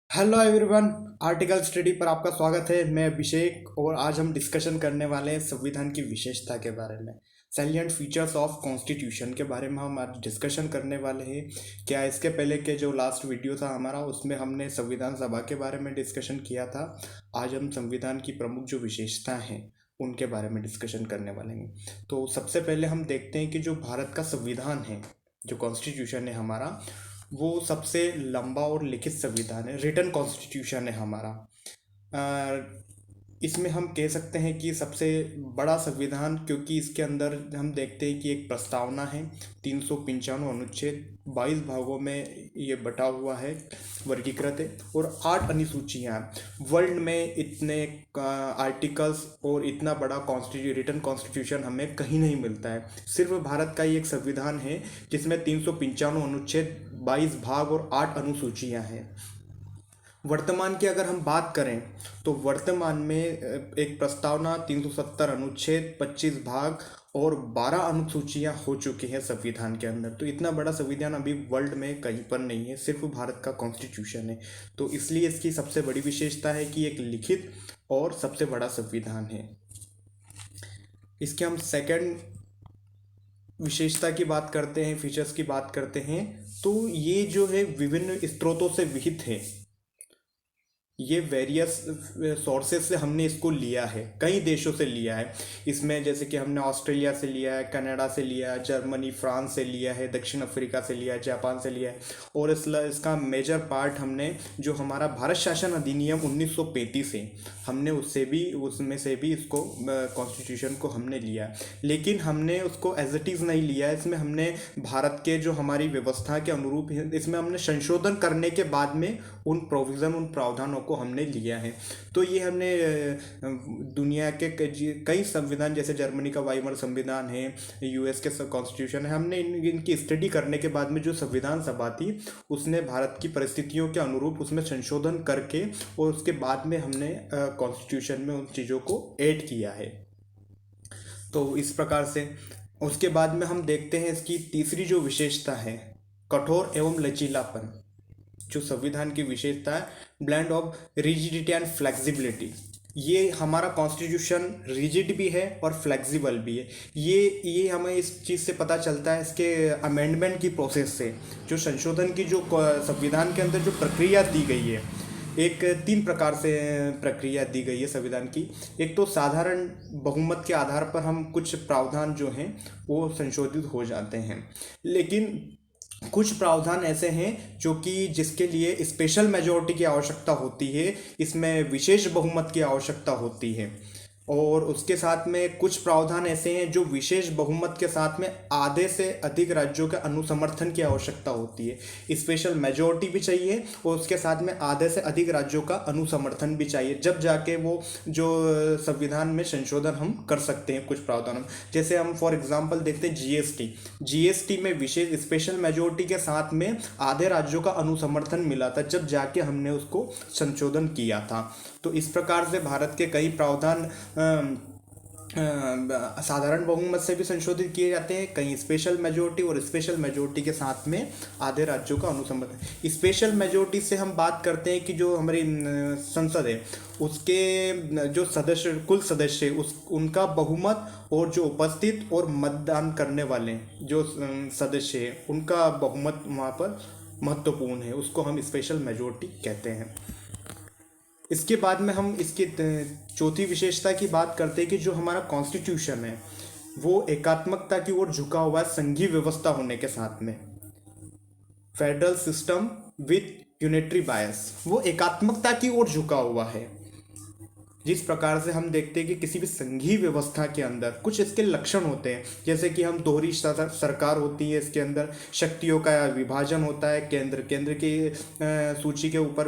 Hello everyone. Article study पर आपका स्वागत है। मैं अभिषेक और आज हम डिस्कशन करने वाले हैं संविधान की विशेषता के बारे में। सैलिएंट फीचर्स ऑफ कॉन्स्टिट्यूशन के बारे में हम आज डिस्कशन करने वाले हैं। क्या इसके पहले के जो लास्ट वीडियो था हमारा, उसमें हमने संविधान सभा के बारे में डिस्कशन किया था। आज हम संविधान की प्रमुख जो विशेषताएं हैं उनके बारे में डिस्कशन करने वाले हैं। तो सबसे पहले हम देखते हैं कि जो भारत का संविधान है, जो कॉन्स्टिट्यूशन है हमारा, वो सबसे लंबा और लिखित संविधान है, रिटन कॉन्स्टिट्यूशन है हमारा। इसमें हम कह सकते हैं कि सबसे बड़ा संविधान, क्योंकि इसके अंदर हम देखते हैं कि एक प्रस्तावना है, 395 अनुच्छेद 22 भागों में ये बटा हुआ है, वर्गीकृत है, और 8 अनुसूचियाँ। वर्ल्ड में इतने आर्टिकल्स और इतना बड़ा रिटन कॉन्स्टिट्यूशन हमें कहीं नहीं मिलता है। सिर्फ भारत का ही एक संविधान है जिसमें 395 अनुच्छेद 22 भाग और 8 अनुसूचियाँ हैं। वर्तमान की अगर हम बात करें तो वर्तमान में एक प्रस्तावना, 370 अनुच्छेद, 25 भाग और 12 अनुसूचियां हो चुकी हैं संविधान के अंदर। तो इतना बड़ा संविधान अभी वर्ल्ड में कहीं पर नहीं है, सिर्फ भारत का कॉन्स्टिट्यूशन है। तो इसलिए इसकी सबसे बड़ी विशेषता है कि एक लिखित और सबसे बड़ा संविधान है। इसके हम सेकंड विशेषता की बात करते हैं, फीचर्स की बात करते हैं, तो ये जो है विभिन्न स्रोतों से विहित है। ये वेरियस सोर्सेज से हमने इसको लिया है, कई देशों से लिया है। इसमें जैसे कि हमने ऑस्ट्रेलिया से लिया है, कनाडा से लिया है, जर्मनी, फ्रांस से लिया है, दक्षिण अफ्रीका से लिया है, जापान से लिया है। और इसका मेजर पार्ट हमने जो हमारा भारत शासन अधिनियम 1935 है, हमने उसमें से भी इसको कॉन्स्टिट्यूशन को हमने लिया है। लेकिन हमने उसको एज इट इज़ नहीं लिया है। इसमें हमने भारत के जो हमारी व्यवस्था के अनुरूप इसमें हमने संशोधन करने के बाद में उन प्रोविज़न, उन प्रावधानों को हमने लिया है। तो ये हमने दुनिया के कई संविधान, जैसे जर्मनी का वाइमर संविधान है, यूएस के कॉन्स्टिट्यूशन है, हमने इनकी स्टडी करने के बाद में जो संविधान सभा थी उसने भारत की परिस्थितियों के अनुरूप उसमें संशोधन करके और उसके बाद में हमने कॉन्स्टिट्यूशन में उन चीज़ों को ऐड किया है। तो इस प्रकार से उसके बाद में हम देखते हैं इसकी तीसरी जो विशेषता है, कठोर एवं लचीलापन। जो संविधान की विशेषता है, blend of rigidity and flexibility. ये हमारा कॉन्स्टिट्यूशन रिजिड भी है और फ्लेक्सिबल भी है। ये हमें इस चीज़ से पता चलता है, इसके अमेंडमेंट की प्रोसेस से। जो संशोधन की जो संविधान के अंदर जो प्रक्रिया दी गई है, एक 3 प्रकार से प्रक्रिया दी गई है संविधान की। एक तो साधारण बहुमत के आधार पर हम कुछ प्रावधान जो हैं वो संशोधित हो जाते हैं, लेकिन कुछ प्रावधान ऐसे हैं जो कि जिसके लिए स्पेशल मेजॉरिटी की आवश्यकता होती है, इसमें विशेष बहुमत की आवश्यकता होती है। और उसके साथ में कुछ प्रावधान ऐसे हैं जो विशेष बहुमत के साथ में आधे से अधिक राज्यों के अनुसमर्थन की आवश्यकता होती है। स्पेशल मेजॉरिटी भी चाहिए और उसके साथ में आधे से अधिक राज्यों का अनुसमर्थन भी चाहिए, जब जाके वो जो संविधान में संशोधन हम कर सकते हैं कुछ प्रावधान। जैसे हम फॉर एग्जांपल देखते हैं जीएसटी में विशेष स्पेशल मेजॉरिटी के साथ में आधे राज्यों का अनुसमर्थन मिला था, जब जाके हमने उसको संशोधन किया था। तो इस प्रकार से भारत के कई प्रावधान साधारण बहुमत से भी संशोधित किए जाते हैं, कहीं स्पेशल मेजोरिटी, और स्पेशल मेजोरिटी के साथ में आधे राज्यों का अनुसमर्थन। स्पेशल मेजोरिटी से हम बात करते हैं कि जो हमारी संसद है उसके जो सदस्य, कुल सदस्य, उनका बहुमत, और जो उपस्थित और मतदान करने वाले जो सदस्य हैं उनका बहुमत वहाँ पर महत्वपूर्ण है, उसको हम स्पेशल मेजोरिटी कहते हैं। इसके बाद में हम इसकी चौथी विशेषता की बात करते हैं कि जो हमारा कॉन्स्टिट्यूशन है वो एकात्मकता की ओर झुका हुआ है, संघीय व्यवस्था होने के साथ में। फेडरल सिस्टम विथ यूनिटरी बायस, वो एकात्मकता की ओर झुका हुआ है। जिस प्रकार से हम देखते हैं कि किसी भी संघीय व्यवस्था के अंदर कुछ इसके लक्षण होते हैं, जैसे कि हम दोहरी सरकार होती है, इसके अंदर शक्तियों का विभाजन होता है, केंद्र की सूची के ऊपर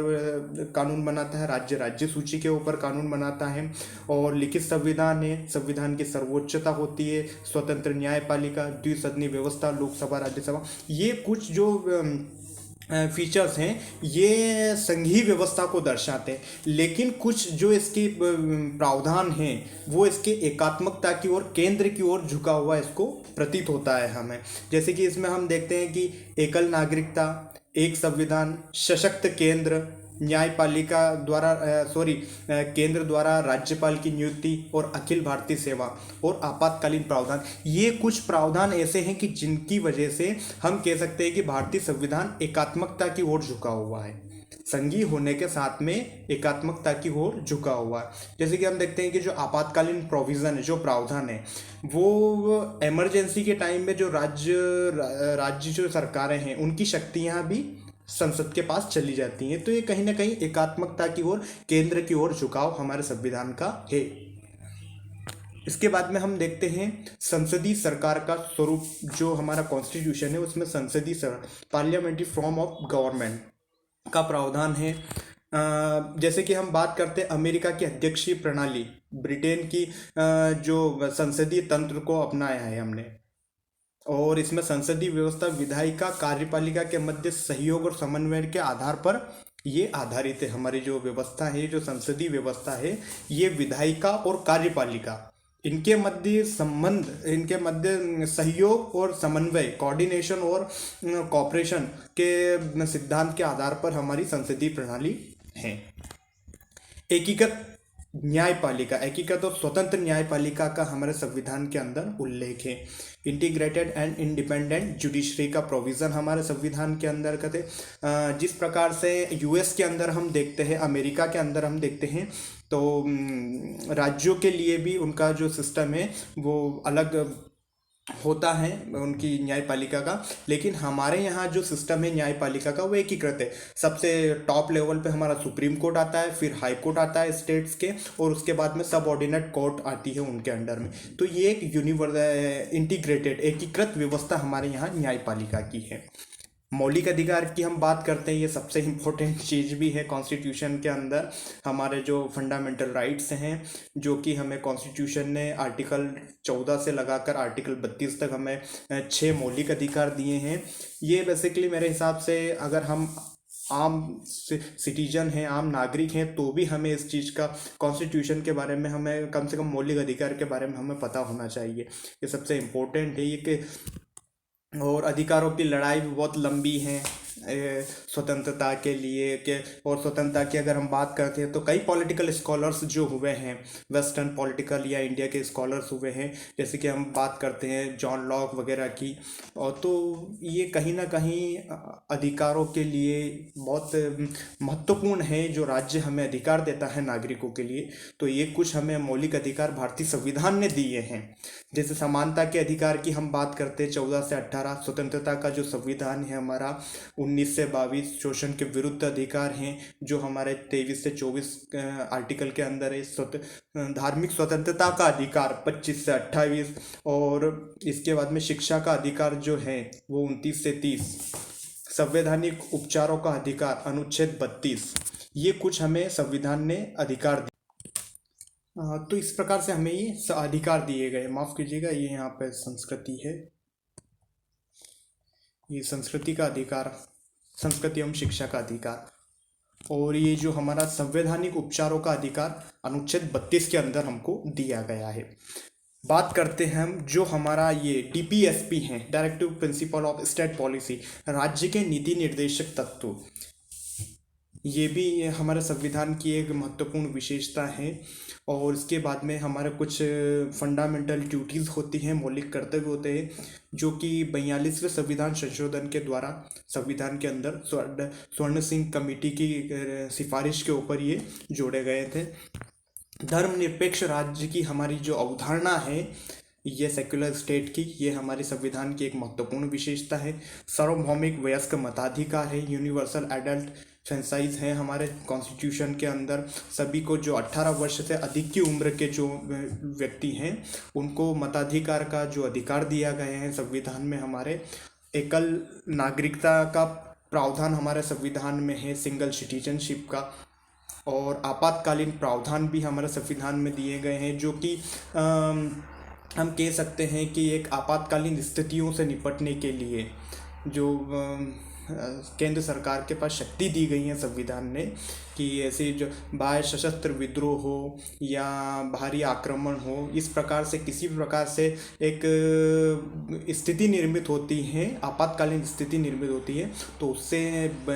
कानून बनाता है, राज्य सूची के ऊपर कानून बनाता है, और लिखित संविधान है, संविधान की सर्वोच्चता होती है, स्वतंत्र न्यायपालिका, द्विसदनीय व्यवस्था, लोकसभा, राज्यसभा। ये कुछ जो फीचर्स हैं ये संघीय व्यवस्था को दर्शाते हैं। लेकिन कुछ जो इसके प्रावधान हैं वो इसके एकात्मकता की ओर, केंद्र की ओर झुका हुआ इसको प्रतीत होता है हमें। जैसे कि इसमें हम देखते हैं कि एकल नागरिकता, एक संविधान, सशक्त केंद्र, न्यायपालिका द्वारा केंद्र द्वारा राज्यपाल की नियुक्ति और अखिल भारतीय सेवा और आपातकालीन प्रावधान, ये कुछ प्रावधान ऐसे हैं कि जिनकी वजह से हम कह सकते हैं कि भारतीय संविधान एकात्मकता की ओर झुका हुआ है, संघीय होने के साथ में एकात्मकता की ओर झुका हुआ है। जैसे कि हम देखते हैं कि जो आपातकालीन प्रोविज़न है, जो प्रावधान है, वो इमरजेंसी के टाइम में जो राज्य जो सरकारें हैं उनकी शक्तियाँ भी संसद के पास चली जाती हैं। तो ये कहीं ना कहीं एकात्मकता की ओर, केंद्र की ओर झुकाव हमारे संविधान का है। इसके बाद में हम देखते हैं संसदीय सरकार का स्वरूप। जो हमारा कॉन्स्टिट्यूशन है उसमें संसदीय सरकार, पार्लियामेंट्री फॉर्म ऑफ गवर्नमेंट का प्रावधान है। जैसे कि हम बात करते हैं अमेरिका की अध्यक्षीय प्रणाली, ब्रिटेन की जो संसदीय तंत्र को अपनाया है हमने, और इसमें संसदीय व्यवस्था विधायिका कार्यपालिका के मध्य सहयोग और समन्वय के आधार पर ये आधारित है। हमारी जो व्यवस्था है, जो संसदीय व्यवस्था है, ये विधायिका और कार्यपालिका, इनके मध्य संबंध, इनके मध्य सहयोग और समन्वय, कोऑर्डिनेशन और कोऑपरेशन के सिद्धांत के आधार पर हमारी संसदीय प्रणाली है। एकीकृत न्यायपालिका, एकीकृत और स्वतंत्र न्यायपालिका का हमारे संविधान के अंदर उल्लेख है। इंटीग्रेटेड एंड इंडिपेंडेंट जुडिशरी का प्रोविज़न हमारे संविधान के अंदर करते, जिस प्रकार से यूएस के अंदर हम देखते हैं, अमेरिका के अंदर हम देखते हैं, तो राज्यों के लिए भी उनका जो सिस्टम है वो अलग होता है उनकी न्यायपालिका का, लेकिन हमारे यहाँ जो सिस्टम है न्यायपालिका का वो एकीकृत है। सबसे टॉप लेवल पे हमारा सुप्रीम कोर्ट आता है, फिर हाई कोर्ट आता है स्टेट्स के, और उसके बाद में सब ऑर्डिनेट कोर्ट आती है उनके अंडर में। तो ये एक इंटीग्रेटेड, एकीकृत व्यवस्था हमारे यहाँ न्यायपालिका की है। मौलिक अधिकार की हम बात करते हैं, ये सबसे इम्पोर्टेंट चीज़ भी है कॉन्स्टिट्यूशन के अंदर। हमारे जो फंडामेंटल राइट्स हैं, जो कि हमें कॉन्स्टिट्यूशन ने आर्टिकल 14 से लगाकर आर्टिकल 32 तक हमें 6 मौलिक अधिकार दिए हैं। ये बेसिकली मेरे हिसाब से अगर हम आम सिटीजन हैं, आम नागरिक हैं, तो भी हमें इस चीज़ का, कॉन्स्टिट्यूशन के बारे में हमें कम से कम मौलिक अधिकार के बारे में हमें पता होना चाहिए। ये सबसे इम्पोर्टेंट है ये कि, और अधिकारों की लड़ाई भी बहुत लंबी है स्वतंत्रता के लिए के, और स्वतंत्रता की अगर हम बात करते हैं तो कई पॉलिटिकल स्कॉलर्स जो हुए हैं, वेस्टर्न पॉलिटिकल या इंडिया के स्कॉलर्स हुए हैं, जैसे कि हम बात करते हैं जॉन लॉक वगैरह की, और तो ये कहीं ना कहीं अधिकारों के लिए बहुत महत्वपूर्ण है। जो राज्य हमें अधिकार देता है नागरिकों के लिए, तो ये कुछ हमें मौलिक अधिकार भारतीय संविधान ने दिए हैं। जैसे समानता के अधिकार की हम बात करते हैं 14 से 18, स्वतंत्रता का जो संविधान है हमारा 19 से 22, शोषण के विरुद्ध अधिकार हैं जो हमारे 23 से 24 आर्टिकल के अंदर है। धार्मिक स्वतंत्रता का अधिकार 25 से 28, और इसके बाद में शिक्षा का अधिकार जो है वो 29 से 30, संवैधानिक उपचारों का अधिकार अनुच्छेद 32, ये कुछ हमें संविधान ने अधिकार दिए। तो इस प्रकार से हमें ये अधिकार दिए गए। माफ़ कीजिएगा, ये यहाँ पे संस्कृति है, ये संस्कृति का अधिकार, संस्कृति एवं शिक्षा का अधिकार, और ये जो हमारा संवैधानिक उपचारों का अधिकार अनुच्छेद 32 के अंदर हमको दिया गया है। बात करते हैं हम जो हमारा ये डीपीएसपी हैं, directive principle of state policy, राज्य के नीति निर्देशक तत्व, ये भी हमारे संविधान की एक महत्वपूर्ण विशेषता है। और इसके बाद में हमारे कुछ फंडामेंटल ड्यूटीज़ होती हैं, मौलिक कर्तव्य होते हैं, जो कि 42वें संविधान संशोधन के द्वारा संविधान के अंदर स्वर्ण सिंह कमेटी की सिफारिश के ऊपर ये जोड़े गए थे। धर्मनिरपेक्ष राज्य की हमारी जो अवधारणा है, ये सेक्युलर स्टेट की, ये हमारे संविधान की एक महत्वपूर्ण विशेषता है। सार्वभौमिक वयस्क मताधिकार है, यूनिवर्सल एडल्ट फ्रेंचाइज है हमारे कॉन्स्टिट्यूशन के अंदर। सभी को जो 18 वर्ष से अधिक की उम्र के जो व्यक्ति हैं उनको मताधिकार का जो अधिकार दिया गया है संविधान में। हमारे एकल नागरिकता का प्रावधान हमारे संविधान में है, सिंगल सिटीजनशिप का, और आपातकालीन प्रावधान भी हमारे संविधान में दिए गए हैं, जो कि हम कह सकते हैं कि एक आपातकालीन स्थितियों से निपटने के लिए जो केंद्र सरकार के पास शक्ति दी गई है संविधान ने, कि ऐसे जो बाह्य सशस्त्र विद्रोह हो या बाहरी आक्रमण हो, इस प्रकार से किसी भी प्रकार से एक स्थिति निर्मित होती है, आपातकालीन स्थिति निर्मित होती है, तो उससे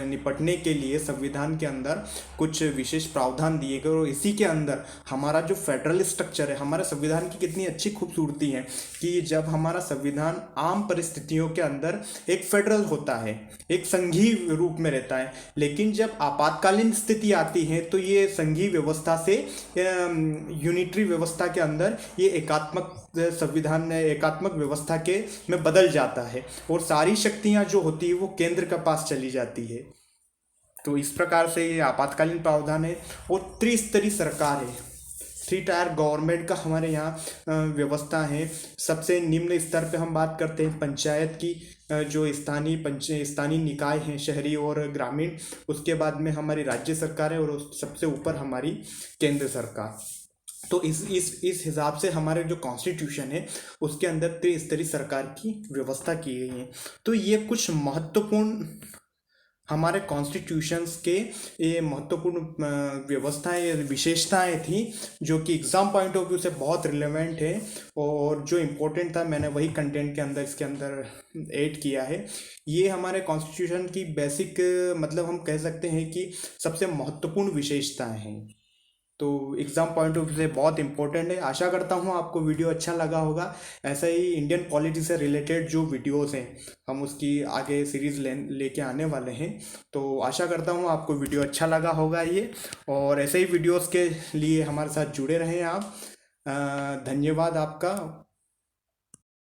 निपटने के लिए संविधान के अंदर कुछ विशेष प्रावधान दिए गए। और इसी के अंदर हमारा जो फेडरल स्ट्रक्चर है, हमारे संविधान की कितनी अच्छी खूबसूरती है कि जब हमारा संविधान आम परिस्थितियों के अंदर एक फेडरल होता है, एक संघीय रूप में रहता है, लेकिन जब आपातकालीन स्थिति आती है तो ये संघीय व्यवस्था से यूनिटरी व्यवस्था के अंदर ये एकात्मक संविधान एकात्मक व्यवस्था के में बदल जाता है और सारी शक्तियां जो होती है वो केंद्र के पास चली जाती है। तो इस प्रकार से ये आपातकालीन प्रावधान है। और त्रिस्तरीय सरकार है, थ्री टायर गवर्नमेंट का हमारे यहाँ व्यवस्था है। सबसे निम्न स्तर पे हम बात करते हैं पंचायत की, जो स्थानीय निकाय हैं, शहरी और ग्रामीण। उसके बाद में हमारी राज्य सरकार है और सबसे ऊपर हमारी केंद्र सरकार। तो इस हिसाब से हमारे जो कॉन्स्टिट्यूशन है उसके अंदर त्रिस्तरीय सरकार की व्यवस्था की गई है। तो ये कुछ महत्वपूर्ण हमारे कॉन्स्टिट्यूशंस के ये महत्वपूर्ण व्यवस्थाएं विशेषताएं थी जो कि एग्ज़ाम पॉइंट ऑफ व्यू से बहुत रिलेवेंट है। और जो इम्पोर्टेंट था मैंने वही कंटेंट के अंदर इसके अंदर ऐड किया है। ये हमारे कॉन्स्टिट्यूशन की बेसिक मतलब हम कह सकते हैं कि सबसे महत्वपूर्ण विशेषताएं हैं। तो एग्ज़ाम पॉइंट ऑफ व्यू से बहुत इंपॉर्टेंट है। आशा करता हूँ आपको वीडियो अच्छा लगा होगा। ऐसा ही इंडियन पॉलिटी से रिलेटेड जो वीडियोस हैं हम उसकी आगे सीरीज़ लेके आने वाले हैं। तो आशा करता हूँ आपको वीडियो अच्छा लगा होगा ये, और ऐसे ही वीडियोस के लिए हमारे साथ जुड़े रहें आप। धन्यवाद आपका।